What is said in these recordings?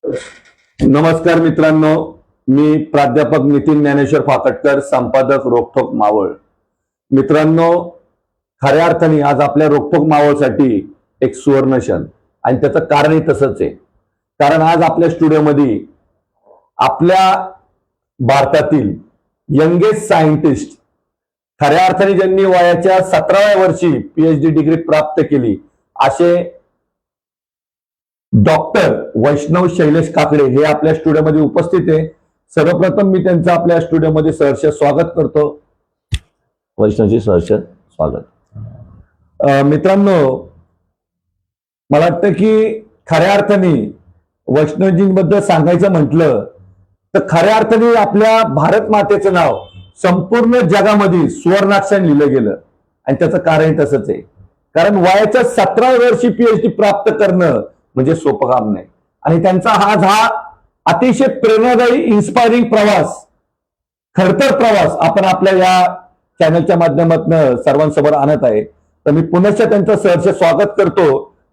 नमस्कार मित्रांनो, मी प्राध्यापक नितीन ज्ञानेश्वर फाकटकर, संपादक रोकठोक मावळ. मित्रांनो, खऱ्या अर्थाने आज आपल्या रोकठोक मावळसाठी एक सुवर्ण क्षण आणि त्याचं कारणही तसंच आहे. कारण आज आपल्या स्टुडिओमध्ये आपल्या भारतातील यंगेस्ट सायंटिस्ट, खऱ्या अर्थाने ज्यांनी वयाच्या 17व्या वर्षी PhD डिग्री प्राप्त केली, असे डॉक्टर वैष्णव शैलेश काकडे हे आपल्या स्टुडिओमध्ये उपस्थित आहे. सर्वप्रथम मी त्यांचं आपल्या स्टुडिओमध्ये सहर्ष स्वागत करतो. वैष्णवजी, सहर्ष स्वागत. मित्रांनो, मला वाटतं की खऱ्या अर्थाने वैष्णवजींबद्दल सांगायचं म्हटलं तर खऱ्या अर्थाने आपल्या भारत मातेचं नाव संपूर्ण जगामध्ये सुवर्णाक्षराने लिहिलं गेलं आणि त्याचं कारण तसंच आहे. कारण वयाच्या 17व्या वर्षी PhD प्राप्त करणं म्हणजे सोपं काम नाही. आणि त्यांचा हा अतिशय प्रेरणादायी इन्स्पायरिंग प्रवास, खडतर प्रवास आपण आपल्या या चॅनलच्या माध्यमातून सर्वांसमोर आणत आहे. तर मी पुनश्च त्यांचं सहर्ष स्वागत करतो.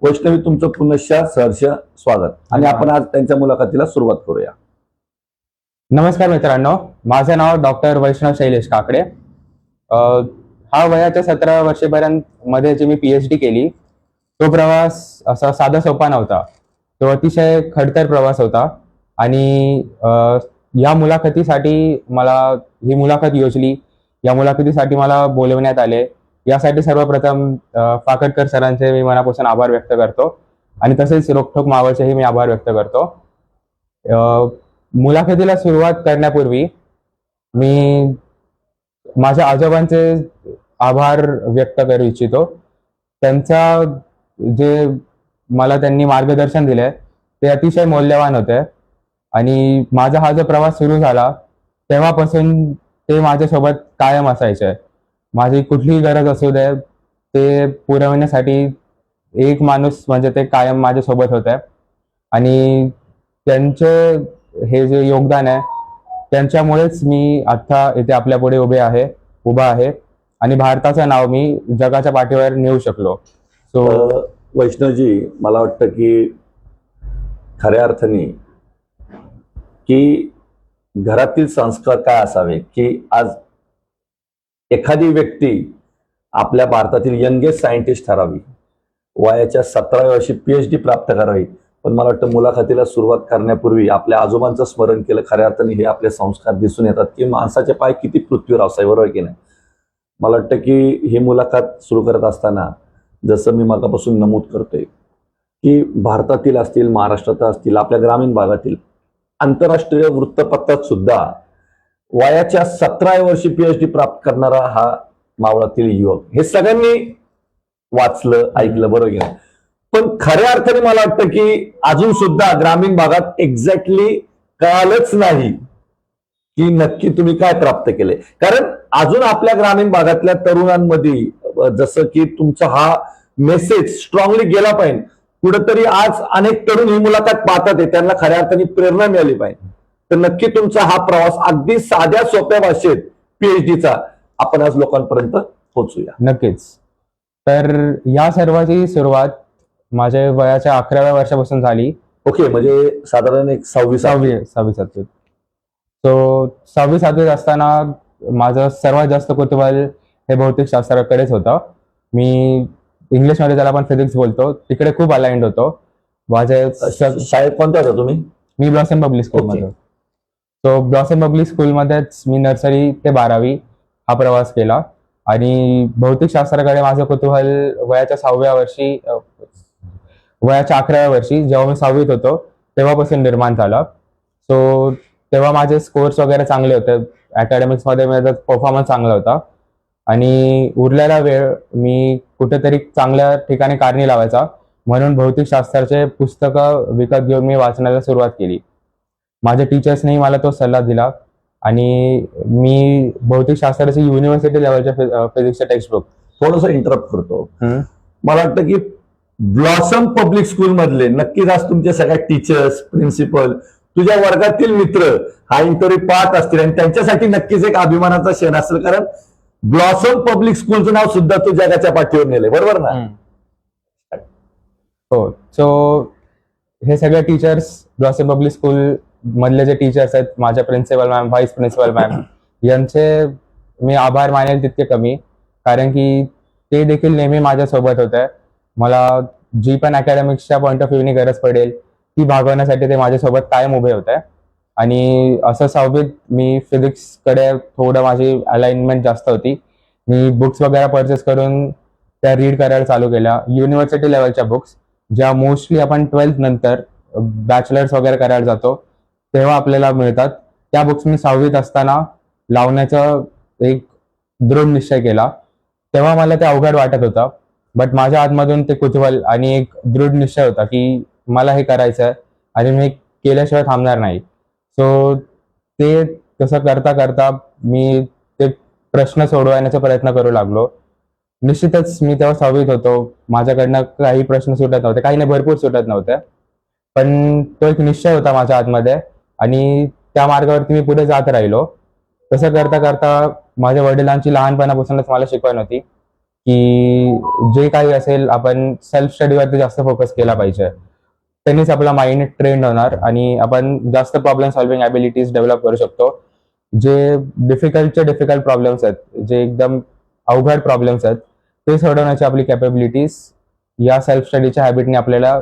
वैष्णवी, तुमचं पुनश्च सहर्ष स्वागत. आणि आपण आज त्यांच्या मुलाखतीला सुरुवात करूया. नमस्कार मित्रांनो, माझं नाव डॉक्टर वैष्णव शैलेश काकडे. हा वयाच्या 17व्या वर्षीपर्यंत मध्ये जी मी PhD केली, तो प्रवास असा साधा सोपा नव्हता. तो अतिशय खडतर प्रवास होता. आणि या मुलाखतीसाठी मला ही मुलाखत योजली, या मुलाखतीसाठी मला बोलवण्यात आले, यासाठी सर्वप्रथम फाकटकर सरांचे मी मनापासून आभार व्यक्त करतो. आणि तसेच रोकठोक मावळचेही मी आभार व्यक्त करतो. मुलाखतीला सुरुवात करण्यापूर्वी मी माझ्या आजोबांचे आभार व्यक्त करू इच्छितो. त्यांचा जे मला त्यांनी मार्गदर्शन दिले ते अतिशय मौल्यवान होते. आणि माझा हा जो प्रवास सुरू झाला तेव्हापासून ते माझ्यासोबत कायम असायचे. माझी कुठलीही गरज असू दे ते पुरवण्यासाठी एक माणूस म्हणजे ते कायम माझ्यासोबत होते. आणि त्यांचे हे जे योगदान आहे त्यांच्यामुळेच मी आता इथे आपल्या पुढे उभा आहे आणि भारताचं नाव मी जगाच्या पाठीवर नेऊ शकलो. वैष्णवजी, मला वाटतं की खऱ्या अर्थाने की घरातील संस्कार काय असावे की आज एखादी व्यक्ती आपल्या भारतातील यंगेस्ट सायंटिस्ट ठरावी, वयाच्या 17व्या वर्षी PhD प्राप्त करावी. पण मला वाटतं मुलाखतीला सुरुवात करण्यापूर्वी आपल्या आजोबांचं स्मरण केलं. खऱ्या अर्थाने हे आपले संस्कार दिसून येतात की माणसाचे पाय किती पृथ्वीवर असावे, बरोबर की नाही. मला वाटतं की ही मुलाखत सुरू करत असताना जसं मी मगापासून नमूद करतोय की भारतातील असतील, महाराष्ट्रात असतील, आपल्या ग्रामीण भागातील आंतरराष्ट्रीय वृत्तपत्रात सुद्धा वयाच्या 17व्या वर्षी PhD प्राप्त करणारा हा मावळातील युवक, हे सगळ्यांनी वाचलं, ऐकलं, बरोबर की नाही. पण खऱ्या अर्थाने मला वाटतं की अजून सुद्धा ग्रामीण भागात एक्झॅक्टली कळालंच नाही की नक्की तुम्ही काय प्राप्त केले. कारण अजून आपल्या ग्रामीण भागातल्या तरुणांमध्ये जसं की तुमचा हा मेसेज स्ट्रॉंगली गेला पाहिजे कुठेतरी. आज अनेक तरुण ही मुलाखत पाहतात आहे, त्यांना खऱ्या अर्थाने प्रेरणा मिळाली पाहिजे. तर नक्की तुमचा हा प्रवास अगदी साध्या सोप्या भाषेत PhDचा आपण आज लोकांपर्यंत पोहोचूया. नक्कीच. तर या सर्वाची सुरुवात माझ्या वयाच्या 11व्या वर्षापासून झाली. ओके, म्हणजे साधारण एक 6वी-7वीत. सो 6वी-7वीत असताना माझं सर्वात जास्त कुतूहल हे भौतिकशास्त्राकडेच होतं. मी इंग्लिशमध्ये त्याला आपण फिजिक्स बोलतो, तिकडे खूप अलाइंड होतो. शाळेत कोणत्या होता तुम्ही? मी ब्लॉसम पब्लिक स्कूलमध्ये. सो ब्लॉसम पब्लिक स्कूलमध्येच मी नर्सरी ते 12वी हा प्रवास केला. आणि भौतिकशास्त्राकडे माझं कुतूहल वयाच्या 11व्या वर्षी जेव्हा मी 6वीत होतो तेव्हापासून निर्माण झाला. सो तेव्हा माझे स्कोर्स वगैरे चांगले होते, अकॅडमिक्समध्ये माझा परफॉर्मन्स चांगला होता. आणि उरलेला वेळ मी कुठेतरी चांगल्या ठिकाणी कारणी लावायचा म्हणून भौतिकशास्त्राचे पुस्तकं विकत घेऊन मी वाचण्याला सुरुवात केली. माझ्या टीचर्सनेही मला तो सल्ला दिला आणि मी भौतिकशास्त्राचे युनिव्हर्सिटी लेवलच्या फिजिक्सचे टेक्स्टबुक. थोडंसं इंटरप्ट करतो. मला वाटतं की ब्लॉसम पब्लिक स्कूल मधले नक्कीच आज तुमचे सगळ्या टीचर्स, प्रिन्सिपल, तुझ्या वर्गातील मित्र हा इंटरव्ह्यू पाहत असतील आणि त्यांच्यासाठी नक्कीच एक अभिमानाचा क्षण असेल. कारण ब्लॉसम पब्लिक स्कूलचं नाव सुद्धा तू जगाच्या पाठीवर नेले, बरोबर ना? हो. सो हे सगळे टीचर्स ब्लॉसम पब्लिक स्कूल मधले जे टीचर्स आहेत, माझ्या principal ma'am, vice principal ma'am, यांचे मी आभार मानेल तितके कमी, कारण की ते देखील नेहमी माझ्यासोबत होते. मला जी पण अकॅडमिक्सच्या पॉईंट ऑफ व्ह्यूनी गरज पडेल ती भागवण्यासाठी ते माझ्यासोबत कायम उभे होते. आणि असं 6वीत मी फिजिक्सकडे थोडं माझी अलाइनमेंट जास्त होती. मी बुक्स वगैरे परचेस करून त्या रीड करायला चालू केल्या, युनिव्हर्सिटी लेवलच्या बुक्स, ज्या मोस्टली आपण 12th नंतर बॅचलर्स वगैरे करायला जातो तेव्हा आपल्याला मिळतात. त्या बुक्स मी 6वीत असताना लावण्याचा एक दृढ निश्चय केला. तेव्हा मला ते अवघड वाटत होतं, बट माझ्या आतमधून ते कुतूहल आणि एक दृढ निश्चय होता की मला हे करायचं आहे आणि मी केल्याशिवाय थांबणार नाही. सो ते तसं करता करता मी ते प्रश्न सोडवण्याचा प्रयत्न करू लागलो. निश्चितच मी तेव्हा 6वीत होतो, माझ्याकडनं काही प्रश्न सुटत नव्हते, काही नाही भरपूर सुटत नव्हते, पण तो एक निश्चय होता माझ्या आतमध्ये आणि त्या मार्गावरती मी पुढे जात राहिलो. तसं करता करता माझ्या वडिलांची लहानपणापासूनच मला शिकवण होती की जे काही असेल आपण सेल्फ स्टडीवरती जास्त फोकस केला पाहिजे, त्यांनीच आपला माइंड ट्रेंड होणार आणि आपण जास्त प्रॉब्लेम सॉल्व्हिंग ॲबिलिटीज डेव्हलप करू शकतो. जे डिफिकल्ट प्रॉब्लेम्स आहेत, जे एकदम अवघड प्रॉब्लेम्स आहेत, ते सोडवण्याची आपली कॅपेबिलिटीज या सेल्फ स्टडीच्या हॅबिटने आपल्याला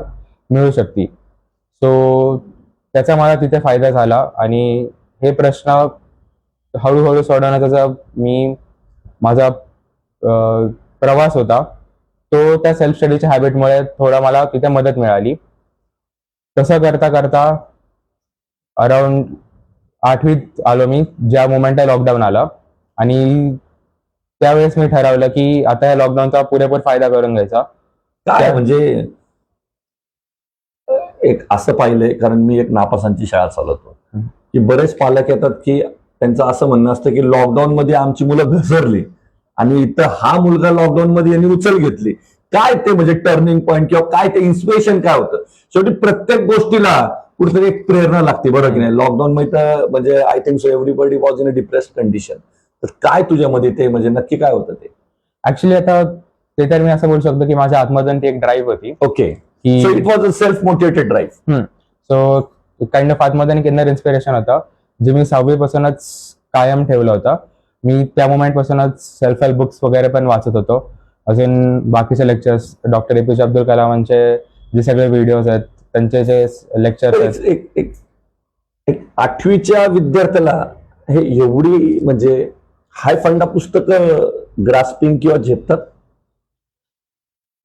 मिळू शकते. सो त्याचा मला तिथे फायदा झाला आणि हे प्रश्न हळूहळू सोडवण्याचा जो माझा प्रवास होता, तो त्या सेल्फ स्टडीच्या हॅबिटमुळे थोडा मला तिथे मदत मिळाली. तसं करता करता अराउंड 8वीत आलो मी, ज्या मोमेंटला लॉकडाऊन आलं, आणि त्यावेळेस मी ठरवलं की आता या लॉकडाऊनचा पुरेपूर फायदा करून घ्यायचा. काय म्हणजे एक असं पाहिलंय, कारण मी एक नापासांची शाळा चालवतो, की बरेच पालक येतात की त्यांचं असं म्हणणं असतं की लॉकडाऊन मध्ये आमची मुलं घसरली आणि इथं हा मुलगा लॉकडाऊन मध्ये यांनी उचल घेतली. काय ते म्हणजे टर्निंग पॉईंट किंवा काय ते इन्स्पिरेशन काय होतं? शेवटी प्रत्येक गोष्टीला कुठेतरी एक प्रेरणा लागते, बरोबर की नाही? लॉकडाऊन मध्ये तर म्हणजे I think so everybody was in a depressed condition. तर काय तुझ्यामध्ये ते म्हणजे नक्की काय होतं ते? ऍक्च्युली आता ते तर मी असं बोलू शकतो की माझ्या आतमधून ती एक ड्राईव्ह होती ओके, की so it was a self motivated drive. So kind of आतमधून एक इनर इन्स्पिरेशन होतं, जे मी 6वीपासूनच कायम ठेवलं होतं. मी त्या मोमेंटपासूनच सेल्फ हेल्प बुक्स वगैरे पण वाचत होतो. अजून बाकीचे लेक्चर्स, डॉक्टर APJ अब्दुल कलामांचे जे सगळे व्हिडिओज आहेत, त्यांचे जे लेक्चर्स आहेत. एक 8वीच्या विद्यार्थ्याला हे एवढी म्हणजे हाय फंडा पुस्तकं ग्रास्पिंग किंवा झेपतात?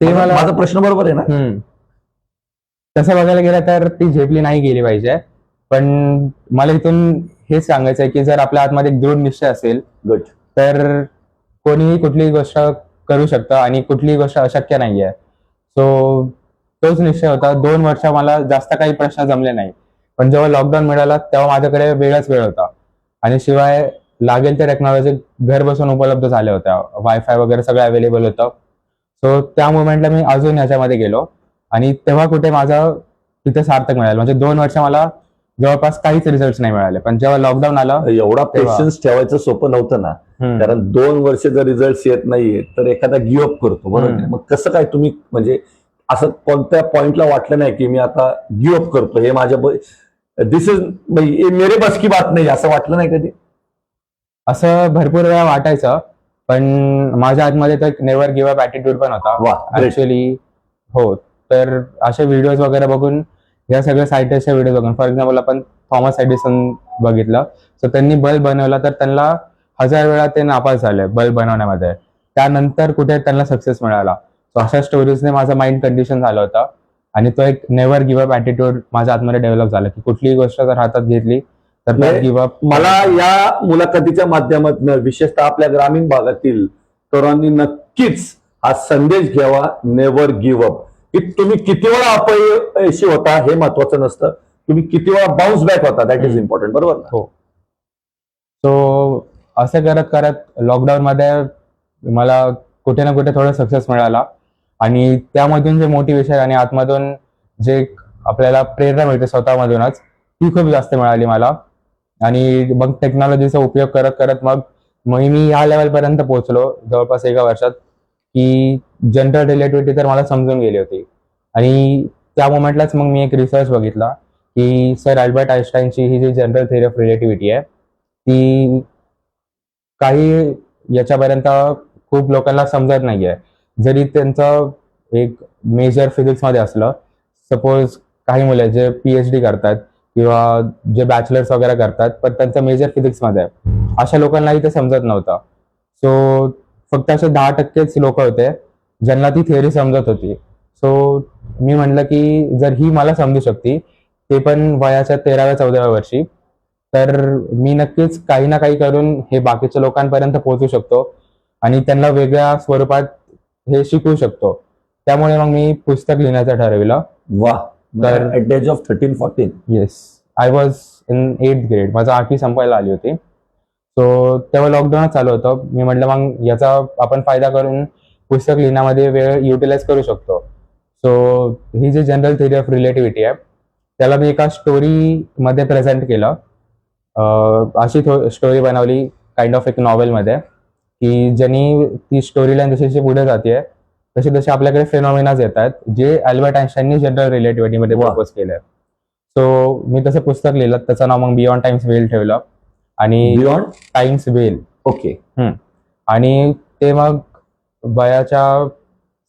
ते मला माझा प्रश्न बरोबर आहे ना? तसं बघायला गेलं तर ती झेपली नाही गेली पाहिजे, पण मला इथून हेच सांगायचं आहे की जर आपल्या आतमध्ये एक दृढ निश्चय असेल गुड. तर कोणीही कुठलीही गोष्ट करू शकतं आणि कुठलीही गोष्ट अशक्य नाहीये. सो तोच निश्चय होता. 2 वर्ष मला जास्त काही प्रश्न जमले नाही, पण जेव्हा लॉकडाऊन मिळाला तेव्हा माझ्याकडे वेळच वेळ होता आणि शिवाय लागेल ते टेक्नॉलॉजी घर बसून उपलब्ध झाल्या होत्या, वायफाय वगैरे सगळं अवेलेबल होतं. सो त्या मोमेंटला मी अजून ह्याच्यामध्ये गेलो आणि तेव्हा कुठे माझं तिथे सार्थक मिळालं. म्हणजे 2 वर्ष मला जवळपास काहीच रिझल्ट नाही मिळाले, पण जेव्हा लॉकडाऊन आलं एवढा पेशन्स ठेवायचं सोपं नव्हतं ना, कारण 2 वर्ष जर रिझल्ट येत नाहीये तर एखादा गिव्ह अप करतो, बरोबर? मग कसं काय तुम्ही म्हणजे असं कोणत्या पॉइंटला वाटलं नाही की मी आता गिव्ह अप करतो, हे माझ्या दिस इज मेरे बस की बात नाही, असं वाटलं नाही कधी? असं भरपूर वेळा वाटायचं, पण माझ्या आतमध्ये तो एक नेव्हर गिव्ह अप ॲटिट्यूड पण होता. वा, great. ऍक्च्युली हो, तर असे व्हिडिओज वगैरे बघून, या सगळ्या सायंटिस्टचे व्हिडिओ बघून, फॉर एक्झाम्पल आपण थॉमस एडिसन बघितलं, तर त्यांनी बल्ब बनवला तर त्यांना 1000 वेळा ते नापास झाले बल्ब बनवण्यामध्ये, त्यानंतर कुठे त्यांना सक्सेस मिळाला. सो अशा स्टोरीजने माझं माइंड कंडिशन झालं होतं आणि तो एक नेव्हर गिव्ह अप ॲटिट्यूड माझ्या आतमध्ये डेव्हलप झाला की कुठलीही गोष्ट जर हातात घेतली तर त्यात गिव्ह अप. मला या मुलाखतीच्या माध्यमातून विशेषतः आपल्या ग्रामीण भागातील तरुणांनी नक्कीच हा संदेश घ्यावा, नेव्हर गिव्ह अप. की तुम्ही किती वेळा अपयशी होता हे महत्वाचं नसतं, तुम्ही किती वेळा बाउन्स बॅक होता, दॅट इज इम्पॉर्टंट, बरोबर ना? हो. सो असं करत करत लॉकडाऊन मध्ये मला कुठे ना कुठे थोडं सक्सेस मिळाला आणि त्यामधून जे मोटिवेशन आणि आतमधून जे आपल्याला प्रेरणा मिळते स्वतःमधूनच, ती खूप जास्त मिळाली मला. आणि मग टेक्नॉलॉजीचा उपयोग करत करत मग मी या लेवलपर्यंत पोहोचलो जवळपास 1 वर्षात, की जनरल रिलेटिव्हिटी तर मला समजून गेली होती आणि त्या मोमेंटलाच मग मी एक रिसर्च बघितला की सर अल्बर्ट आइन्स्टाईनची ही जी जनरल थिअरी ऑफ रिलेटिव्हिटी आहे ती काही याच्यापर्यंत खूप लोकांना समजत नाहीये. जरी त्यांचं एक मेजर फिजिक्समध्ये असलं, सपोज काही मुलं जे PhD करतात किंवा जे बॅचलर्स वगैरे करतात, पण त्यांचं मेजर फिजिक्समध्ये आहे. अशा लोकांनाही ते समजत नव्हतं. सो फक्त असे 10%च लोक होते ज्यांना ती थिअरी समजत होती. सो मी म्हटलं की जर ही मला समजू शकते, ते पण वयाच्या 13व्या-14व्या वर्षी, तर मी नक्कीच काही ना काही करून हे बाकीच्या लोकांपर्यंत पोहोचू शकतो आणि त्यांना वेगळ्या स्वरूपात हे शिकवू शकतो. त्यामुळे मग मी पुस्तक लिहिण्याचं ठरविलं. वा. तर at age of 13-14. Yes, I was in 8th grade. माझं 8वी संपायला आली होती. सो तेव्हा लॉकडाऊनच चालू होतं. मी म्हटलं मग याचा आपण फायदा करून पुस्तक लिहिण्यामध्ये वेळ युटिलाइज करू शकतो. सो ही जी जनरल थिअरी ऑफ रिलेटिव्हिटी आहे त्याला मी एका स्टोरीमध्ये प्रेझेंट केलं. अशी स्टोरी बनवली काइंड ऑफ एक नॉवेलमध्ये की ज्यांनी ती स्टोरी लाईन जशी जशी पुढे जाते तसे तसे आपल्याकडे फेनॉमिनाज येतात जे अल्बर्ट आइन्स्टाईननी जनरल रिलेटिव्हिटीमध्ये वा. प्रपोज केलंय. सो मी तसं पुस्तक लिहिलं, त्याचं नाव मग बियॉन्ड टाइम्स वेल ठेवलं आणि बियॉन्ड. टाइम्स वेल. ओके. आणि ते मग वयाच्या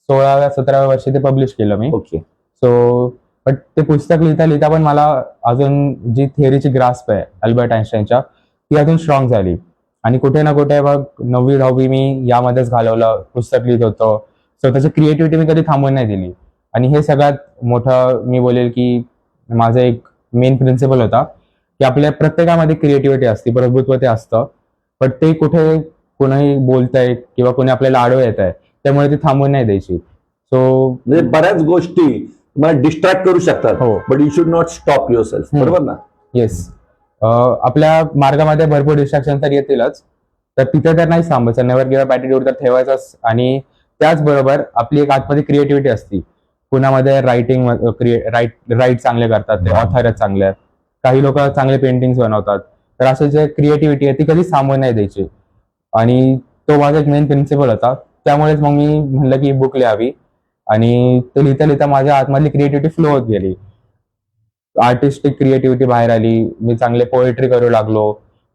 16व्या-17व्या वर्षी ते पब्लिश केलं मी. ओके. सो पण ते पुस्तक लिहिता लिहिता पण मला अजून जी थिअरीची ग्रास्प आहे अल्बर्ट आइन्स्टाईनच्या ती अजून स्ट्रॉंग झाली आणि कुठे ना कुठे मग 9वी-10वी मी यामध्येच घालवलं, पुस्तक लिहित होतो. सो त्याची क्रिएटिव्हिटी मी कधी थांबवून नाही दिली आणि हे सगळ्यात मोठं मी बोलेल की माझं एक मेन प्रिन्सिपल होता की आपल्या प्रत्येकामध्ये क्रिएटिव्हिटी असते, प्रभुत्व ते असतं, पण ते कुठे कोणी बोलतंय किंवा कोणी आपल्याला आडवं येत आहे त्यामुळे ती थांबवून नाही द्यायची. सो म्हणजे बऱ्याच गोष्टी तुम्हाला डिस्ट्रॅक्ट करू शकतात, हो. But you should not stop your self. बरोबर ना? येस, आपल्या मार्गामध्ये भरपूर डिस्ट्रॅक्शन तर येतीलच, तर तिथे तर नाही थांबायचं. नेव्हर गिव्ह अप ॲटिट्यूड तर ठेवायचाच. आणि त्याचबरोबर आपली एक आतमध्ये क्रिएटिव्हिटी असती. कुणामध्ये राईट चांगले करतात, ते ऑथर आहेत चांगले आहेत, काही लोक चांगले पेंटिंग्स बनवतात. तर असे जे क्रिएटिव्हिटी आहे ती कधीच थांबवून नाही द्यायची आणि तो माझा एक मेन प्रिन्सिपल होता. त्यामुळेच मग मी म्हणलं की बुक लिहावी आणि ते लिहिता लिहिता माझ्या आतमधली क्रिएटिव्हिटी फ्लो होत गेली. आर्टिस्टिक क्रिएटिव्हिटी बाहेर आली. मी चांगले पोएट्री करू लागलो.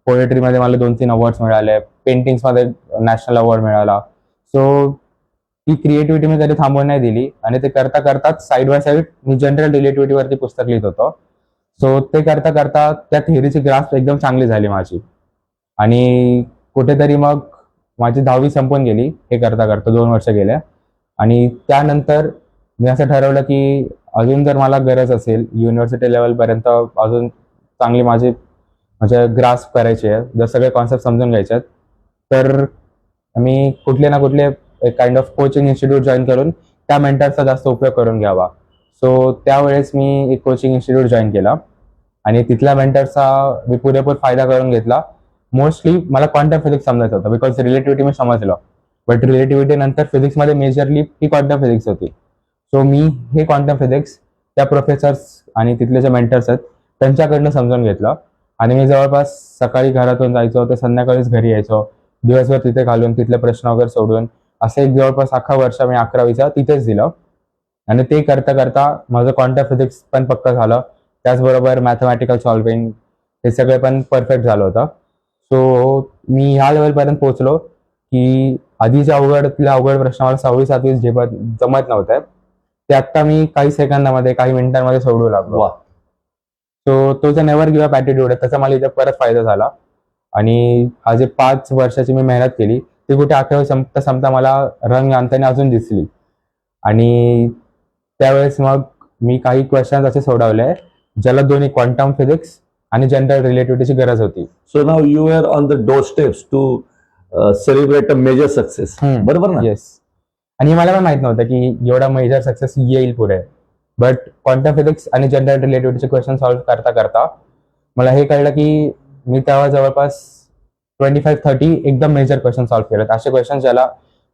पोएट्रीमध्ये मला 2-3 अवॉर्ड्स मिळाले. पेंटिंग्समध्ये नॅशनल अवॉर्ड मिळाला. सो ती क्रिएटिव्हिटी मी कधी थांबवून नाही दिली आणि ते करता करताच साईड बाय साईड मी जनरल रिलेटिव्हिटीवरती पुस्तक लिहित होतो. सो ते करता करता त्या थिअरीची ग्रास्प एकदम चांगली झाली माझी आणि कुठेतरी मग माझी 10वी संपून गेली हे करता करता. 2 वर्ष गेले आणि त्यानंतर मी असं ठरवलं की अजून जर मला गरज असेल युनिव्हर्सिटी लेवलपर्यंत अजून चांगली म्हणजे ग्रास्प करायची आहे, जर सगळे कॉन्सेप्ट समजून घ्यायचे आहेत, तर मी कुठले ना कुठले एक kind of coaching institute join करून त्या मेंटरचा जास्त उपयोग करून घ्यावा. सो त्यावेळेस मी एक कोचिंग इन्स्टिट्यूट जॉईन केला आणि तिथल्या मेंटरचा मी पुरेपूर फायदा करून घेतला. मोस्टली मला क्वांटम फिजिक्स समजायचं होतं बिकॉज रिलेटिव्हिटी मी समजलं, बट रिलेटिव्हिटी नंतर फिजिक्समध्ये मेजरली ही क्वांटम फिजिक्स होती. सो मी हे क्वांटम फिजिक्स त्या प्रोफेसर्स आणि तिथले जे मेंटर्स आहेत त्यांच्याकडनं समजून घेतलं आणि मी जवळपास सकाळी घरातून जायचो तर संध्याकाळीच घरी यायचो. दिवसभर तिथे घालून तिथले प्रश्न वगैरे सोडून असं एक जवळपास अख्खा वर्ष मी 11वीचा तिथेच दिलं आणि ते करता करता माझं क्वांटम फिजिक्स पण पक्का झालं. त्याचबरोबर मॅथमॅटिकल सॉल्विंग हे सगळे पण परफेक्ट झालं होतं. सो मी ह्या लेवलपर्यंत पोहोचलो की आधीच्या अवघड प्रश्न मला 6वी-7वी जमत नव्हते, ते आत्ता मी काही सेकंदामध्ये काही मिनिटांमध्ये सोडवू लागलो. वा. सो तो जो नेव्हर गिव्ह अप ॲटिट्यूड आहे त्याचा मला इथे परत फायदा झाला आणि हा जे 5 वर्षाची मी मेहनत केली ती कुठे 11वी संपता मला रंग आणताना अजून दिसली आणि त्यावेळेस मग मी काही क्वेश्चन असे सोडवले ज्याला दोन्ही क्वांटम फिजिक्स आणि जनरल रिलेटिव्हिटीची गरज होती. So now you are on the door steps to celebrate a major success. बरोबर ना? येस. आणि मला पण माहित नव्हतं की एवढा मेजर सक्सेस येईल पुढे, बट क्वांटम फिजिक्स आणि जनरल रिलेटिव्हिटीचे क्वेश्चन सॉल्व्ह करता करता मला हे कळलं की मी तेव्हा जवळपास 25-30 एकदम मेजर क्वेश्चन सॉल्व्ह केलेत. असे क्वेश्चन ज्याला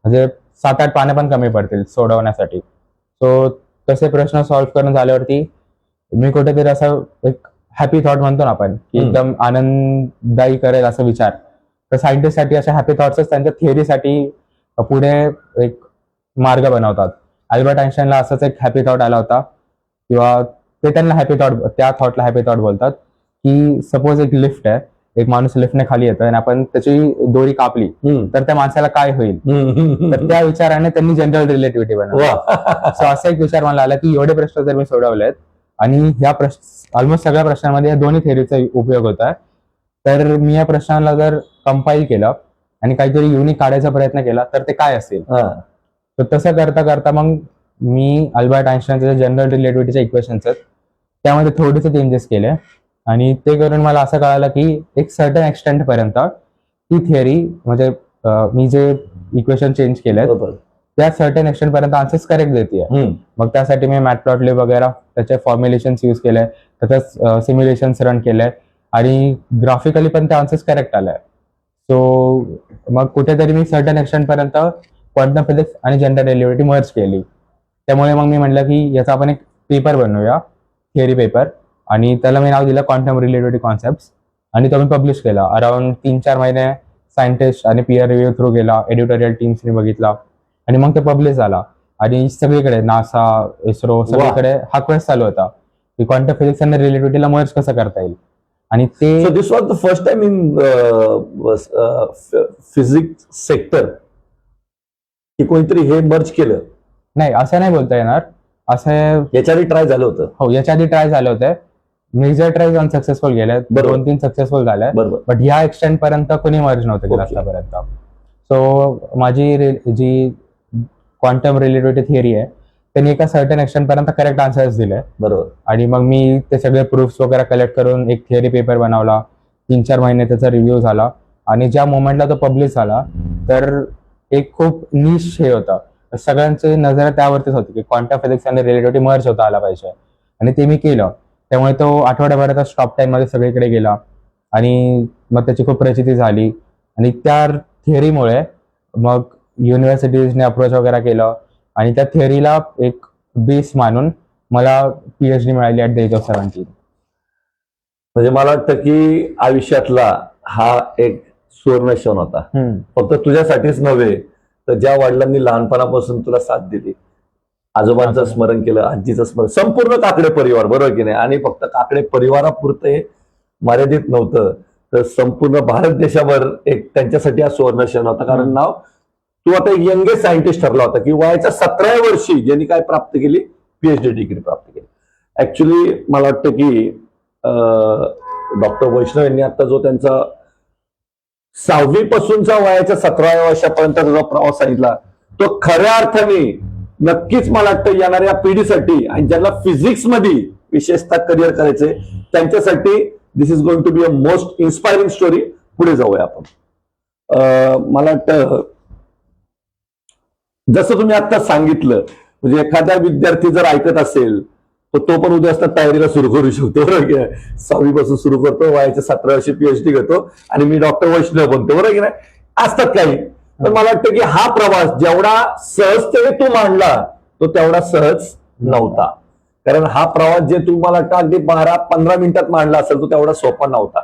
म्हणजे 7-8 पानं पण कमी पडतील सोडवण्यासाठी. सो तसे प्रश्न सॉल्व्ह करून झाल्यावरती मी कुठेतरी असं एक हॅपी थॉट म्हणतो ना आपण की एकदम आनंददायी करेल असा विचार, तर सायंटिस्टसाठी अशा हॅपी थॉट्सच त्यांच्या थिअरीसाठी पुढे एक मार्ग बनवतात. अल्बर्ट आइन्स्टाईनला असाच एक हॅपी थॉट आला होता किंवा ते त्यांना हॅपी थॉट, त्या थॉटला हॅपी थॉट बोलतात, की सपोज एक लिफ्ट आहे, एक माणूस लिफ्टने खाली येतोय आणि आपण त्याची दोरी कापली तर त्या माणसाला काय होईल, तर त्या विचाराने त्यांनी जनरल रिलेटिव्हिटी बनवली. वा. सो असा एक विचार मला आला की एवढे प्रश्न जर मी सोडवलेत आणि ह्या प्रश्न ऑलमोस्ट सगळ्या प्रश्नांमध्ये या दोन्ही थेअरीचा उपयोग होत आहे, तर मी या प्रश्नाला जर कंपाईल केलं आणि काहीतरी युनिक काढायचा प्रयत्न केला तर ते काय असेल. तर तसं करता करता मग मी अल्बर्ट आइन्स्टाईनचे जे जनरल रिलेटिव्हिटीचे इक्वेशन्स आहेत त्यामध्ये थोडेसे चेंजेस केले आणि ते करून मला असं कळालं की एक सर्टन एक्सटेंट पर्यंत ती थिअरी म्हणजे मी जे इक्वेशन चेंज केलेत बरोबर. त्या सर्टन एक्सटेंट पर्यंत आन्सर्स करेक्ट देते. मग त्यासाठी मी मॅटप्लॉटलिब वगैरे त्याचे फॉर्म्युलेशन्स यूज केले, त्याच्यात सिम्युलेशन्स रन केले आणि ग्राफिकली पण ते आन्सर्स करेक्ट आलाय. सो मग कुठेतरी मी सर्टन एक्सटेंट पर्यंत क्वांटम फिजिक्स आणि जनरल रिलेटिव्हिटी मर्ज केली. त्यामुळे मग मी म्हटलं की याचा आपण एक पेपर बनवूया, थिअरी पेपर, आणि त्याला मी नाव दिलं क्वांटम रिलेटिव्हिटी कॉन्सेप्ट, आणि तो मी पब्लिश केला. अराउंड 3-4 महिने सायंटिस्ट आणि पीयर रिव्ह्यू थ्रू गेला, एडिटोरियल टीम्सने बघितला आणि मग ते पब्लिश झाला. आणि सगळीकडे नासा, इस्रो सगळीकडे हा क्वेस्ट चालू होता की क्वांटम फिजिक्स आणि रिलेटिव्हिटीला मर्ज कसं करता येईल. आणि ते So this was the first time in physics sector की कोणीतरी हे मर्ज केलं. नाही, असं नाही बोलता येणार. असं याच्या आधी ट्राय झालं होतं. हो, याच्या आधी ट्राय झाले होते. मेजर ट्रायज अनसक्सेसफुल गेले, बरोबर. 2-3 सक्सेसफुल झाले, बरोबर. बट ह्या एक्सटेंट पर्यंत कोणी मर्ज नव्हतं केलं Okay. आतापर्यंत. सो माझी जी क्वांटम रिलेटिव्हिटी थिअरी आहे त्यांनी एका सर्टन एक्सटेंट पर्यंत करेक्ट आन्सर्स दिले. बरोबर. आणि मग मी ते सगळे प्रूफ्स वगैरे कलेक्ट करून एक थिअरी पेपर बनवला. 3-4 महिने त्याचा रिव्ह्यू झाला आणि ज्या मोमेंटला तो पब्लिश झाला तर एक खूप निश हे होतं, सगळ्यांची नजर त्यावरतीच होती की क्वांटम फिजिक्स आणि रिलेटिव्हिटी मर्ज होता आला पाहिजे, आणि ते मी केलं. त्यामुळे तो आठवड्याभराचा स्टॉप टाइम मध्ये सगळीकडे गेला आणि मग त्याची खूप प्रचिती झाली. आणि त्या थिअरीमुळे मग युनिव्हर्सिटीजने अप्रोच वगैरे केलं आणि त्या थिअरीला एक बेस मानून मला PhD मिळाली ॲट द एज ऑफ 17. म्हणजे मला वाटतं की आयुष्यातला हा एक सुवर्ण क्षण होता. फक्त तुझ्यासाठीच नव्हे तर ज्या वडिलांनी लहानपणापासून तुला साथ दिली, आजोबांचं स्मरण केलं, आजीचं स्मरण, संपूर्ण काकडे परिवार, बरोबर की नाही. आणि फक्त काकडे परिवारापुरते मर्यादित नव्हतं तर संपूर्ण भारत देशावर एक त्यांच्यासाठी हा सुवर्ण क्षण होता. कारण नाव तू आता एक यंगेस्ट सायंटिस्ट ठरला होता की वयाच्या 17व्या वर्षी ज्यांनी काय प्राप्त केली, PhD डिग्री प्राप्त केली. ऍक्च्युली मला वाटतं की डॉक्टर वैष्णव यांनी आता जो त्यांचा 6वी पासूनचा वयाच्या 17व्या वर्षापर्यंत जो प्रवास सांगितला तो खऱ्या अर्थाने नक्कीच मला वाटतं येणाऱ्या पिढीसाठी आणि ज्यांना फिजिक्स मध्ये विशेषतः करिअर करायचे त्यांच्यासाठी this is going to be a most inspiring story. पुढे जाऊया आपण. मला वाटतं जसं तुम्ही आता सांगितलं, म्हणजे एखादा विद्यार्थी जर ऐकत असेल तर तो पण उद्या असता तयारीला सुरू करू शकतो. 6वी पासून सुरू करतो, वयाच्या 17 वर्षी PhD घेतो आणि मी डॉक्टर वैष्णव बनतो, बरोबर की नाही. असतात काही. पण मला वाटतं की हा प्रवास जेवढा सहजतेने तू मांडला तो तेवढा सहज नव्हता. कारण हा प्रवास जे तू मला वाटतं अगदी 12-15 मिनिटात मांडला असेल तो तेवढा सोपा नव्हता.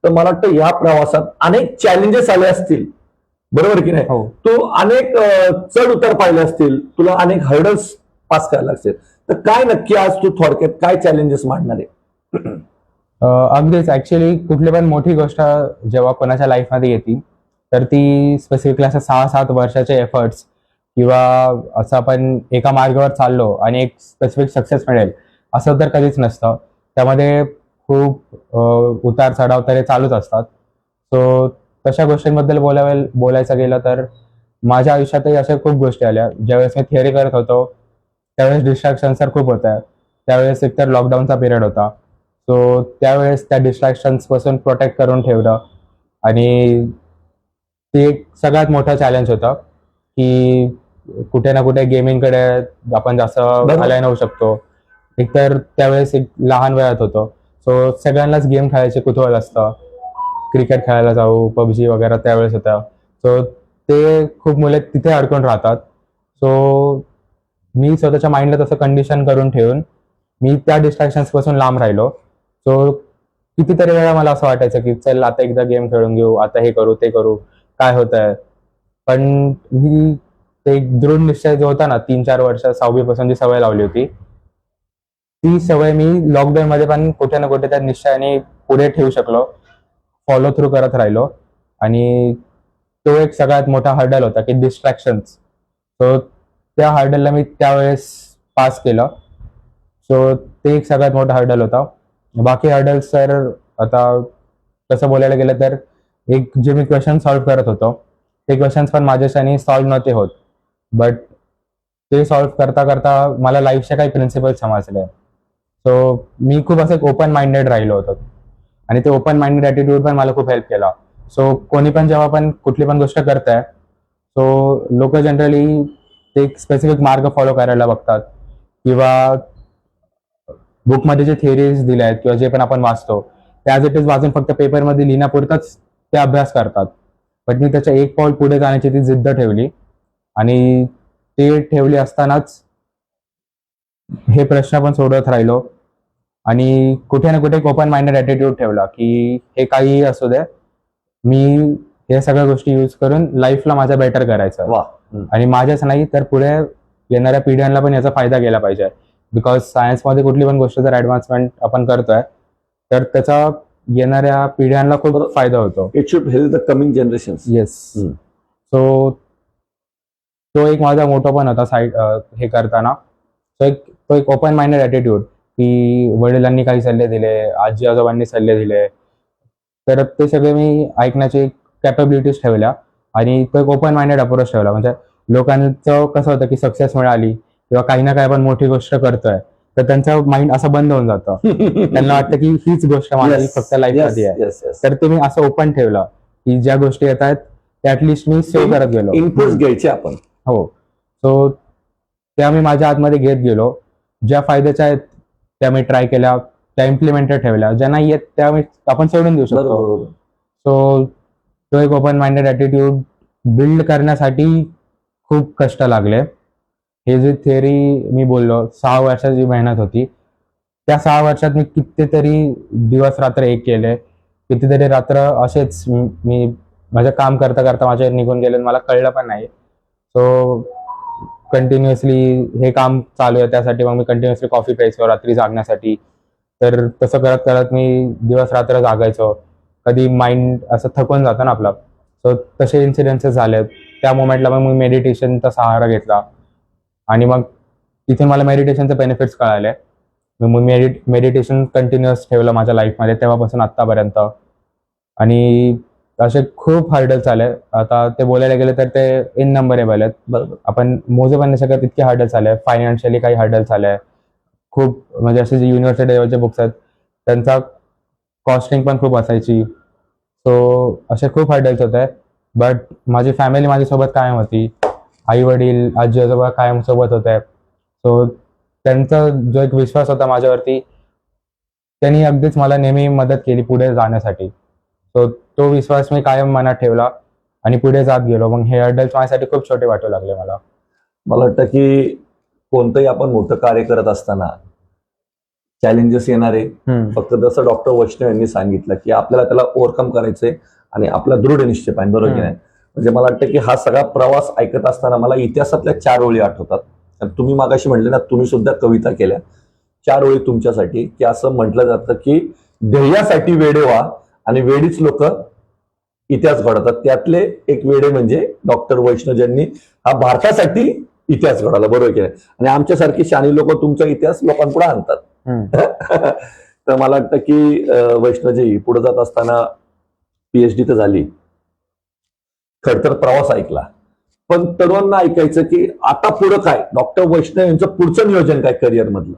तर मला वाटतं या प्रवासात अनेक चॅलेंजेस आले असतील, बरोबर की नाही. हो. तू अनेक चढ उतार पाहिले असतील, तुला अनेक हर्डल्स पास करायला लागतील. तर काय नक्की आज तू थोडक्यात काय चॅलेंजेस मांडणार आहे? अगदीच. ऍक्च्युली कुठली पण मोठी गोष्ट जेव्हा कोणाच्या लाईफमध्ये येते तर ती स्पेसिफिकली असं 6-7 वर्षाचे एफर्ट्स किंवा असं आपण एका मार्गावर चाललो आणि एक स्पेसिफिक सक्सेस मिळेल असं तर कधीच नसतं. त्यामध्ये खूप उतार चढाव तर हे चालूच असतात. सो तशा गोष्टींबद्दल बोलायचं गेलं तर माझ्या आयुष्यातही अशा खूप गोष्टी आल्या. ज्यावेळेस मी थिअरी करत होतो त्यावेळेस डिस्ट्रॅक्शन्स तर खूप होत्या. त्यावेळेस एकतर लॉकडाऊनचा पिरियड होता. सो त्यावेळेस त्या डिस्ट्रॅक्शन्स पासून प्रोटेक्ट करून ठेवलं. आणि ते एक सगळ्यात मोठं चॅलेंज होतं की कुठे ना कुठे गेमिंगकडे आपण जास्त अलाईन होऊ शकतो. एकतर त्यावेळेस एक लहान वयात होतो, सो सगळ्यांनाच गेम खेळायचे कुतूहल असतं. क्रिकेट खेळायला जाऊ, PUBG वगैरे त्यावेळेस होत्या. सो ते खूप मुले तिथे अडकून राहतात. सो मी स्वतःच्या माइंडला तसं कंडिशन करून ठेवून मी त्या डिस्ट्रॅक्शन्स पासून लांब राहिलो. सो कितीतरी वेळा मला असं वाटायचं की चल आता एकदा गेम खेळून घेऊ, आता हे करू ते करू, काय होत आहे. पण मी ते एक दृढ निश्चय जो होता ना 3-4 वर्ष 6वी पासून जी सवय लावली होती ती सवय मी लॉकडाऊन मध्ये पण कुठे ना कुठे त्या निश्चयाने पुढे ठेवू शकलो, फॉलो थ्रू करत राहिलो. आणि तो एक सगळ्यात मोठा हर्डल होता की डिस्ट्रॅक्शन्स. सो त्या हर्डलला मी त्यावेळेस पास केलं. सो ते एक सगळ्यात मोठा हर्डल होता. बाकी हर्डल्स तर आता तसं बोलायला गेलं तर एक जे मी क्वेश्चन सॉल्व्ह करत होतो ते क्वेश्चन्स पण माझ्याच्याने सॉल्व्ह नव्हते होत. बट ते सॉल्व्ह करता करता मला लाईफचे काही प्रिन्सिपल समजले. सो मी खूप असं ओपन माइंडेड राहिलो होतो आणि ते ओपन माइंडेड ॲटिट्यूड पण मला खूप हेल्प केला. सो कोणी पण जेव्हा पण कुठली पण गोष्ट करताय सो लोक जनरली ते एक स्पेसिफिक मार्ग फॉलो करायला बघतात किंवा बुकमध्ये जे थिअरीज दिल्या आहेत किंवा जे पण आपण वाचतो त्या इट इज वाचून फक्त पेपरमध्ये लिहिण्यापुरतच ते अभ्यास करतात. बट मी त्याच्या एक पाऊल पुढे जाण्याची ती जिद्द ठेवली आणि ते ठेवली असतानाच हे प्रश्न पण सोडवत राहिलो आणि कुठे ना कुठे ओपन माइंडेड ॲटिट्यूड ठेवला की हे काहीही असू दे, मी या सगळ्या गोष्टी यूज करून लाईफला माझ्या बेटर करायचं वा. आणि माझ्याच नाही तर पुढे येणाऱ्या पिढ्यांना पण याचा फायदा गेला पाहिजे. बिकॉज सायन्समध्ये कुठली पण गोष्ट जर ॲडव्हान्समेंट आपण करतोय तर त्याचा येणाऱ्या पिढ्यांना खूप फायदा होतो. It should help the coming generation. Yes. So तो एक माझा मोठा पण होता साईड हे करताना. तो एक ओपन माइंडेड ॲटिट्यूड की वडिलांनी काही सल्ले दिले, आजी आजोबांनी सल्ले दिले तर ते सगळे मी ऐकण्याची कॅपेबिलिटीज ठेवल्या आणि तो एक ओपन माइंडेड अप्रोच ठेवला. म्हणजे लोकांचं कसं होतं की सक्सेस मिळाली किंवा काही ना काही आपण मोठी गोष्ट करतोय तर त्यांचं माइंड असं बंद होऊन जातं. त्यांना वाटतं की हीच गोष्ट माझी फक्त लाईफमध्ये आहे. तर ते मी असं ओपन ठेवलं की ज्या गोष्टी येत आहेत त्या ऍटलिस्ट मी सेव्ह करत गेलो. इनपुट्स घ्यायचे आपण. हो. सो त्या मी माझ्या आतमध्ये घेत गेलो. ज्या फायद्याच्या आहेत त्या मी ट्राय केल्या, त्या इम्प्लिमेंटेड ठेवल्या. ज्या नाही आहेत त्या आपण सोडून देऊ शकतो. सो तो एक ओपन माइंडेड ॲटिट्यूड बिल्ड करण्यासाठी खूप कष्ट लागले. हे जे थिअरी मी बोललो 6 वर्षाची मेहनत होती, त्या 6 वर्षात मी कितीतरी दिवस रात्र एक केले, कितीतरी रात्र असेच मी माझं काम करता करता माझ्या निघून गेले, मला कळलं पण नाही. सो कंटिन्युअसली हे काम चालू आहे त्यासाठी मग मी कंटिन्युअसली कॉफी प्यायचो रात्री जागण्यासाठी. तर तसं करत करत मी दिवस रात्र जागायचो. कधी माइंड असं थकून जातं ना आपलं. सो तसे इन्सिडेन्सेस झाले. त्या मोमेंटला मग मी मेडिटेशनचा सहारा घेतला आणि मग तिथून मला मेडिटेशनचे बेनिफिट्स कळाले. मग मेडिटेशन कंटिन्युअस ठेवलं माझ्या लाईफमध्ये तेव्हापासून आत्तापर्यंत. आणि असे खूप हर्डल्स आले. आता ते बोलायला गेले तर ते इननंबरेबल आहेत. बरोबर. आपण मोजू पण नाही शकत इतके हर्डल्स आले. फायनान्शियली काही हर्डल्स आले खूप. म्हणजे असे जे युनिव्हर्सिटी लेवलचे बुक्स आहेत त्यांचा कॉस्टिंग पण खूप असायची. सो असे खूप हर्डल्स होते. बट माझी फॅमिली माझ्यासोबत कायम होती. आई वडील आजी आजोबा कायम सोबत होते. सो त्यांचा जो एक विश्वास होता माझ्यावरती त्यांनी अगदीच मला नेहमी मदत केली पुढे जाण्यासाठी. सो तो विश्वास मी कायम मनात ठेवला आणि पुढे जात गेलो. मग हे हर्डल्स माझ्यासाठी खूप छोटे वाटू लागले मला. मला वाटतं की कोणतंही आपण मोठं कार्य करत असताना चॅलेंजेस येणारे. फक्त जसं डॉक्टर वैष्णव यांनी सांगितलं की आपल्याला त्याला ओव्हरकम करायचंय आणि आपला दृढ निश्चय पाहिजे. बरोबर की नाही? म्हणजे मला वाटतं की हा सगळा प्रवास ऐकत असताना मला इतिहासातल्या 4 ओळी आठवतात. तुम्ही मागाशी म्हणले ना, तुम्ही सुद्धा कविता केल्या. 4 ओळी तुमच्यासाठी की असं म्हटलं जातं की ध्येयासाठी वेडे व्हा आणि वेडीच लोक इतिहास घडवतात. त्यातले एक वेडे म्हणजे डॉक्टर वैष्णव ज्यांनी हा भारतासाठी इतिहास घडवला. बरोबर की नाही? आणि आमच्यासारखी शाणी लोक तुमचा इतिहास लोकांपुढे आणतात. तर मला वाटतं की वैष्णवजी पुढे जात असताना PhD तर झाली, खरतर प्रवास ऐकला, पण तरुणांना ऐकायचं की आता पुढं काय, डॉक्टर वैष्णव यांचं पुढचं नियोजन काय करिअर मधलं?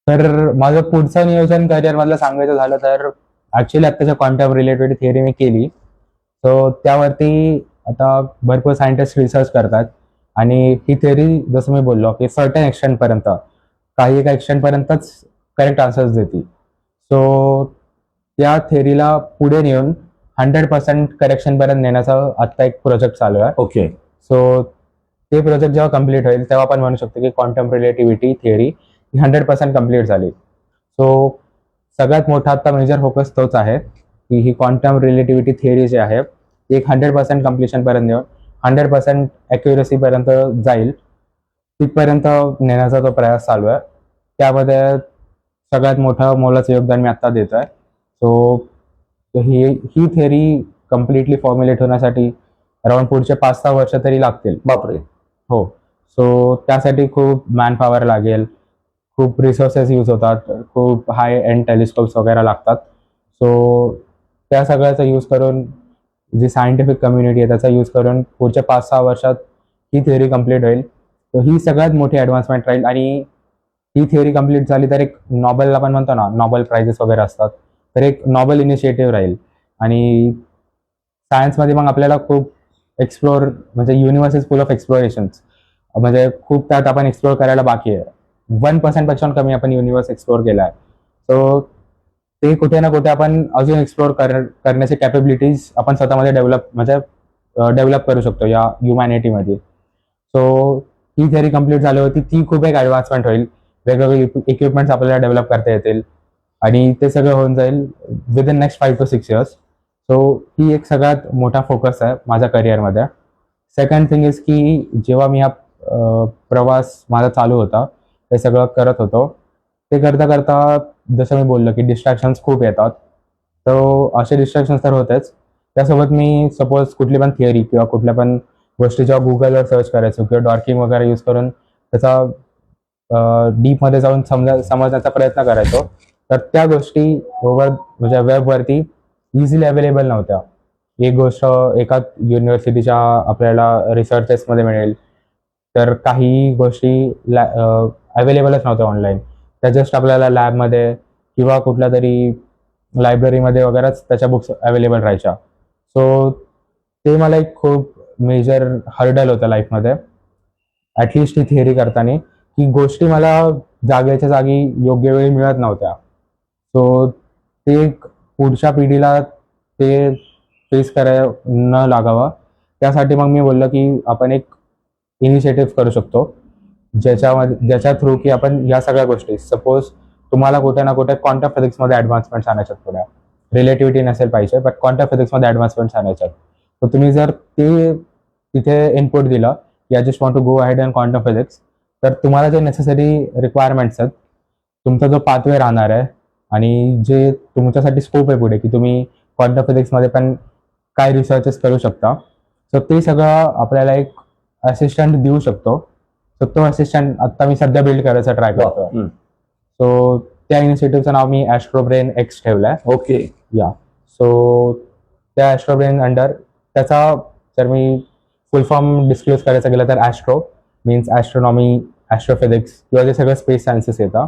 तर माझं पुढचं नियोजन करिअर मधलं सांगायचं झालं तर ऍक्च्युली आत्ताच्या क्वांटम रिलेटेड थिअरी मी केली. सो त्यावरती आता भरपूर सायंटिस्ट रिसर्च करतात आणि ही थिअरी जसं मी बोललो की सर्टन एक्सटेंट पर्यंत काही एका एक्सटेंट पर्यंतच करेक्ट आन्सर्स देते. सो त्या थिअरीला पुढे नेऊन 100% करेक्शन पर्यंत नेण्याचा आता एक प्रोजेक्ट चालू आहे. ओके. सो ते प्रोजेक्ट जेव्हा कम्प्लीट होईल तेव्हा आपण म्हणू शकतो की क्वांटम रिलेटिव्हिटी थिअरी 100% कम्प्लीट झाली. सो सगळ्यात मोठा आता मेजर फोकस तोच आहे की ही क्वांटम रिलेटिव्हिटी थिअरी जी आहे एक 100% कम्प्लिशन पर्यंत नेऊन 100% ॲक्युरसी पर्यंत जाईल तिथपर्यंत नेण्याचा तो प्रयास चालू आहे. त्यामध्ये सगळ्यात मोठं मोलाचं योगदान मी आता देतोय. सो ही थेअरी कम्प्लिटली फॉर्म्युलेट होण्यासाठी अराउंड पुढचे 5-6 वर्ष तरी लागतील. बापरे. हो. सो त्यासाठी खूप मॅनपॉवर लागेल, खूप रिसोर्सेस यूज होतात, खूप हाय एंड टेलिस्कोप्स वगैरे लागतात. सो त्या सगळ्याचा यूज करून जी सायंटिफिक कम्युनिटी आहे त्याचा यूज करून पुढच्या 5-6 वर्षात ही थिअरी कम्प्लीट होईल. तर ही सगळ्यात मोठी ॲडव्हान्समेंट राहील. आणि ही थिअरी कम्प्लीट झाली तर एक नॉबेल आपण म्हणतो ना, नॉबेल प्राइजेस वगैरे असतात, तर एक नॉबेल इनिशिएटिव्ह राहील. आणि सायन्समध्ये मग आपल्याला खूप एक्सप्लोर, म्हणजे युनिव्हर्स इज फुल ऑफ एक्सप्लोरेशन्स, म्हणजे खूप त्यात आपण एक्सप्लोर करायला बाकी आहे. 1% पेक्षा कमी आपण युनिव्हर्स एक्सप्लोर केला आहे. सो ते कुठे ना कुठे आपण अजून एक्सप्लोर करण्याची कॅपेबिलिटीज आपण स्वतःमध्ये डेव्हलप करू शकतो या ह्युमॅनिटीमध्ये. सो ही थिअरी कम्प्लीट झाली होती, ती खूप एक ॲडव्हान्समेंट होईल. वेगवेगळे इक्विपमेंट्स आपल्याला डेव्हलप करता येतील आणि ते सगळं होऊन जाईल within next 5 to 6 years. So ही एक सगळ्यात मोठा फोकस आहे माझ्या करिअरमध्ये. सेकंड थिंग इज की जेव्हा मी हा प्रवास माझा चालू होता, हे सगळं करत होतो, ते करता करता जसं मी बोललो की डिस्ट्रॅक्शन्स खूप येतात. तर असे डिस्ट्रॅक्शन्स तर होतेच. त्यासोबत मी सपोज कुठली पण थिअरी किंवा कुठल्या पण गोष्टी जेव्हा गुगलवर सर्च करायचो किंवा डॉर्किंग वगैरे यूज करून त्याचा डीपमध्ये जाऊन समजण्याचा प्रयत्न करायचो, तर त्या गोष्टी म्हणजे वेबवरती इझिली अवेलेबल नव्हत्या. एक गोष्ट एका युनिव्हर्सिटीच्या आपल्याला रिसर्चेसमध्ये मिळेल, तर काही गोष्टी अवेलेबलच नव्हत्या ऑनलाईन. त्या जस्ट आपल्याला लॅबमध्ये किंवा कुठल्या तरी लायब्ररीमध्ये वगैरेच त्याच्या बुक्स अवेलेबल राहायच्या. सो ते मला एक खूप मेजर हर्डल होतं लाईफमध्ये, ॲटलिस्ट ही थिअरी करताना, की गोष्टी मला जागेच्या जागी योग्य वेळी मिळत नव्हत्या. सो ते एक पुढच्या पिढीला ते फेस करायला न लागावं, त्यासाठी मग मी बोललो की आपण एक इनिशिएटिव्ह करू शकतो, ज्याच्या थ्रू की आपण या सगळ्या गोष्टी, सपोज तुम्हाला कुठे ना कुठे क्वांटम फिजिक्समध्ये ॲडव्हान्समेंट्स आणायच्यात पुढे. रिलेटिव्हिटी नसेल पाहिजे, बट क्वांटम फिजिक्समध्ये ॲडव्हान्समेंट्स आणायच्यात. तर तुम्ही जर ते तिथे इनपुट दिलं की I just want to go ahead in quantum physics, तर तुम्हाला जे नेसेसरी रिक्वायरमेंट्स आहेत, तुमचा जो पाथवे राहणार आहे आणि जे तुमच्यासाठी स्कोप आहे पुढे, की तुम्ही क्वांटम फिजिक्समध्ये पण काय रिसर्चेस करू शकता, सो ते सगळं आपल्याला एक असिस्टंट देऊ शकतो. सो तो असिस्टंट आता मी सध्या बिल्ड करायचा ट्राय करतोय. सो त्या इनिशिएटिव्हचं नाव मी ॲस्ट्रोब्रेन एक्स ठेवलंय. ओके. या. सो त्या ॲस्ट्रोब्रेन अंडर त्याचा जर मी फुल फॉर्म डिस्क्लोज करायचं गेलं तर ॲस्ट्रो मीन्स ॲस्ट्रॉनॉमी, ॲस्ट्रोफिजिक्स किंवा जे सगळं स्पेस सायन्सेस येतं.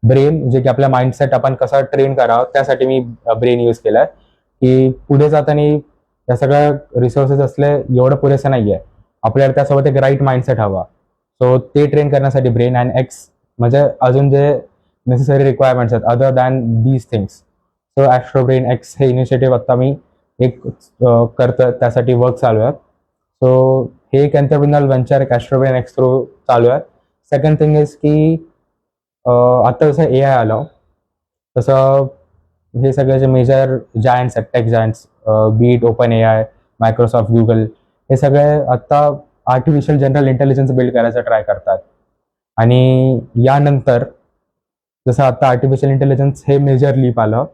ब्रेन जे की आपल्या माइंडसेट आपण कसा ट्रेन करावं त्यासाठी मी ब्रेन यूज केलाय, की पुढे जाताना या सगळ्या रिसोर्सेस असले एवढं पुरेसं नाही आहे, आपल्याला त्यासोबत एक राईट माइंडसेट हवा. सो ते ट्रेन करण्यासाठी ब्रेन. अँड एक्स म्हणजे अजून जे नेसेसरी रिक्वायरमेंट्स आहेत other than these things. So Astrobrain X हे इनिशिएटिव्ह आता मी एक करतोय, त्यासाठी वर्क चालू आहे. सो हे एक एंटरप्रिनल व्हेंचर एक ॲस्ट्रोब्रेन एक्स थ्रू चालू आहे. सेकंड थिंग इज की आता जसं AI आलं, तसं हे सगळे जे मेजर जायंट्स आहेत, tech giants, be it open AI, Microsoft, Google, हे सगळे आता आर्टिफिशियल जनरल इंटेलिजन्स बिल्ड करायचा ट्राय करतात. आणि यानंतर जसं आता आर्टिफिशियल इंटेलिजन्स हे मेजर लीप आलं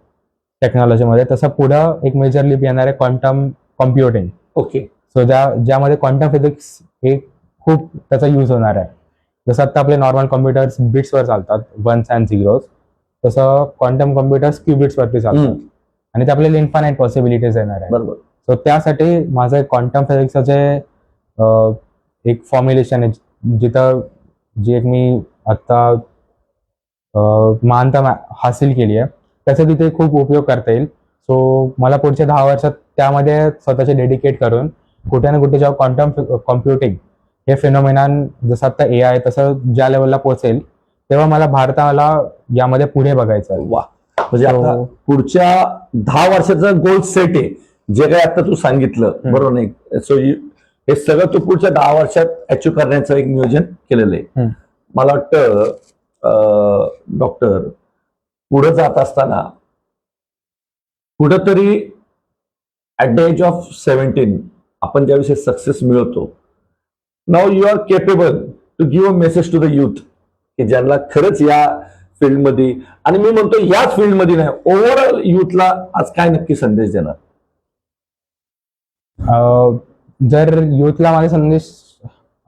टेक्नॉलॉजीमध्ये, तसं पुढं एक मेजर लीप येणार आहे क्वांटम कॉम्प्युटिंग. ओके. सो ज्यामध्ये क्वांटम फिजिक्स हे खूप त्याचा यूज होणार आहे. जसं आता आपले नॉर्मल कॉम्प्युटर्स बिट्सवर चालतात, 1s and 0s, तसं क्वांटम कॉम्प्युटर्स क्युबिट्सवरती चालतात. आणि ते आपल्याला इन्फानाईट पॉसिबिलिटीज येणार आहे. बरोबर. सो त्यासाठी माझं क्वांटम फिजिक्सचं जे एक फॉर्म्युलेशन आहे, जिथं जी एक मी आत्ता महानता हासिल केली आहे, त्याचा तिथे खूप उपयोग करता येईल. सो मला पुढच्या 10 वर्षात त्यामध्ये स्वतःचे डेडिकेट करून कुठे ना कुठे जेव्हा क्वांटम कॉम्प्युटिंग हे फिनॉमिनॉन जसं आता AI तसं ज्या लेवलला पोहोचेल, तेव्हा मला भारताला यामध्ये पुढे बघायचं आहे. वा. म्हणजे आता पुढच्या 10 वर्षाचा गोल सेट आहे, जे काही आता तू सांगितलं, बरोबर नाही? सो हे सगळं तू पुढच्या 10 वर्षात अचीव्ह करण्याचं एक नियोजन केलेलं आहे. मला वाटतं डॉक्टर, पुढे जात असताना कुठंतरी ऍट द एज ऑफ 17 आपण ज्यावेळेस सक्सेस मिळवतो, now you are capable to give a message to the youth की ज्यांना खरंच या फील्डमध्ये, आणि मी म्हणतो याच फील्डमध्ये नाही, ओव्हरऑल युथला आज काय नक्की संदेश देणार? जर युथला माझा संदेश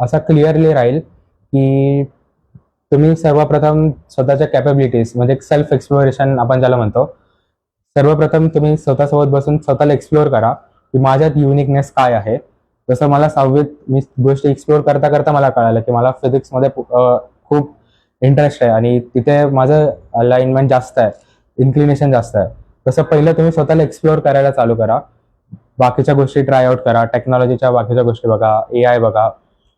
असा क्लिअरली राहील की तुम्ही सर्वप्रथम स्वतःच्या कॅपेबिलिटीज म्हणजे सेल्फ एक्सप्लोरेशन आपण ज्याला म्हणतो, सर्वप्रथम तुम्ही स्वतःसोबत बसून स्वतःला एक्सप्लोअर करा की माझ्यात युनिकनेस काय आहे. जसं मला 6वीत मी गोष्टी एक्सप्लोअर करता करता मला कळालं की मला फिजिक्समध्ये खूप इंटरेस्ट आहे आणि तिथे माझं अलाइनमेंट जास्त आहे, इन्क्लिनेशन जास्त आहे. तसं पहिलं तुम्ही स्वतःला एक्सप्लोअर करायला चालू करा, बाकीच्या गोष्टी ट्राय आउट करा, टेक्नॉलॉजीच्या बाकीच्या गोष्टी बघा, AI बघा,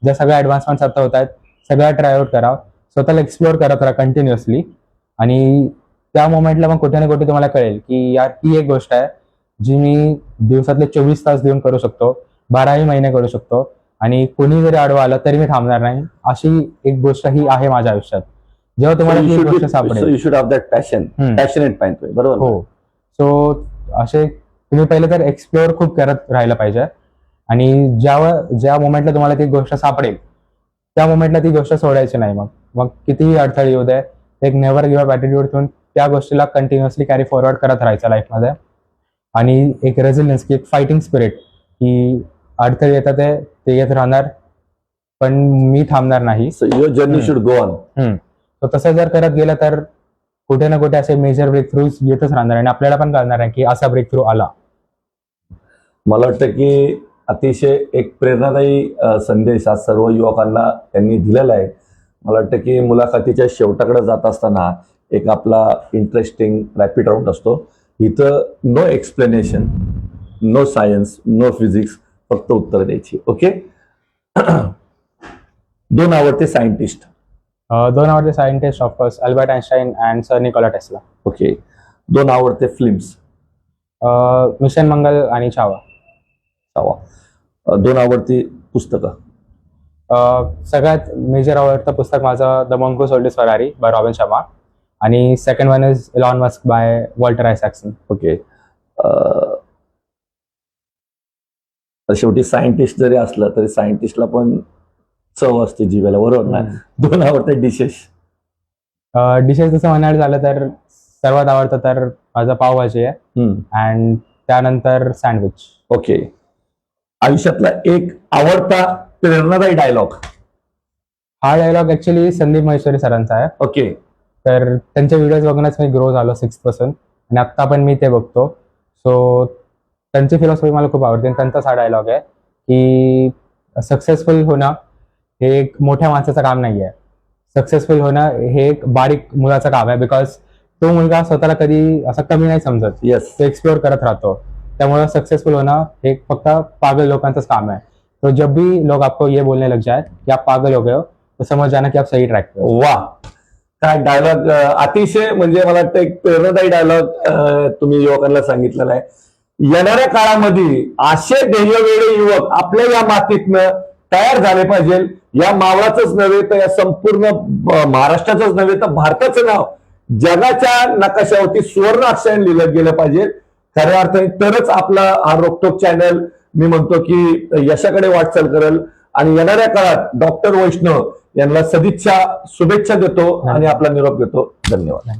ज्या सगळ्या ॲडव्हान्समेंट्स आता होत आहेत सगळ्या ट्राय आउट करा, स्वतःला एक्सप्लोअर करत राहा कंटिन्युअसली. आणि त्या मोमेंटला मग कुठे ना कुठे तुम्हाला कळेल की यार ही एक गोष्ट आहे जी मी दिवसातले 24 तास देऊन करू शकतो, 12ही महिने करू शकतो आणि कोणी जरी आडवं आलं तरी मी थांबणार नाही. अशी एक गोष्ट ही आहे माझ्या आयुष्यात. जेव्हा तुम्हाला ती एक गोष्ट सापडेल, you should have that passion, passionate point, बरोबर? हो. सो असे तुम्ही पहिले तर एक्सप्लोअर खूप करत राहिलं पाहिजे आणि ज्या मोमेंटला तुम्हाला ती गोष्ट सापडेल त्या मोमेंटला ती गोष्ट सोडायची नाही. मग कितीही अडथळे येऊ दे, एक नेव्हर गिव्ह अप ॲटिट्यूड ठेवून त्या गोष्टीला कंटिन्युअसली कॅरी फॉरवर्ड करत राहायचं लाईफमध्ये. आणि एक रेझिलियन्स की एक फायटिंग स्पिरिट की अडथळे येतात ते येत राहणार पण मी थांबणार नाही. So your journey should go on. तर तसं जर करत गेलं तर कुठे ना कुठे असे मेजर ब्रेक थ्रूज येतच राहणार आणि आपल्याला पण कळणार आहे की असा ब्रेक थ्रू आला. मला वाटतं की अतिशय एक प्रेरणादायी संदेश आज सर्व युवकांना त्यांनी दिलेला आहे. मला वाटतं की मुलाखतीच्या शेवटाकडे जात असताना एक आपला इंटरेस्टिंग रॅपिड राऊंड असतो. इथं no explanation, no science, no physics, फक्त उत्तर द्यायची. ओके? 2 आवडते सायंटिस्ट. 2 आवडते scientist of course Albert Einstein and sir Nikola Tesla. Okay. 2 आवडते फिल्म्स. मिशन मंगल आणि छावा. 2 आवडती पुस्तकं. सगळ्यात मेजर आवडतं पुस्तक माझं the monk who sold his Ferrari by Robin Sharma आणि second one is Elon Musk by Walter Isaacson. Okay. शेवटी सायंटिस्ट जरी असलं तरी सायंटिस्टला पण चव असते जीवेला, बरोबर ना? 2 आवडते डिशेस. डिशेस जसं म्हणायला झालं तर सर्वात आवडतं तर माझं पावभाजी आहे अँड त्यानंतर सँडविच. ओके. आयुष्यातला एक आवडता प्रेरणादायी डायलॉग. हा डायलॉग ऍक्च्युली संदीप महेश्वरी सरांचा आहे. ओके. तर त्यांचे व्हिडिओज बघूनच मी ग्रो झालो 6th पासून आणि आत्ता पण मी ते बघतो. सो त्यांची फिलॉसॉफी मला खूप आवडते. त्यांचाच हा डायलॉग आहे की सक्सेसफुल होणं हे एक मोठ्या माणसाचं काम नाही आहे, सक्सेसफुल होणं हे एक बारीक मुलाचं काम आहे. बिकॉज तो मुलगा स्वतःला कधी असं कमी नाही समजत, येस. तो एक्सप्लोअर करत राहतो. त्यामुळे सक्सेसफुल होना हे फक्त पागल लोकांचंच काम है. तो जब भी लोग आपको ये बोलने लग जाए कि आप पागल हो गए हो तो समझ जाना कि आप सही ट्रैक पे हो. वा, काय डायलॉग, अतिशय म्हणजे मला वाटतं एक प्रेरणादायी डायलॉग तुम्ही युवकांना सांगितलेला आहे. येणाऱ्या काळामध्ये असे ध्येयवेळे युवक आपल्या या मातीतनं तयार झाले पाहिजे. या मावळाचंच नव्हे तर या संपूर्ण महाराष्ट्राचंच नव्हे तर भारताचं नाव जगाच्या नकाशावरती सुवर्ण अक्षराने लिहिलं गेलं पाहिजे. खऱ्या अर्थाने तरच आपला हा रोकटोक चॅनल मी म्हणतो की यशाकडे वाटचाल करेल. आणि येणाऱ्या काळात डॉक्टर वैष्णव यांना सदिच्छा, शुभेच्छा देतो आणि आपला निरोप घेतो. धन्यवाद.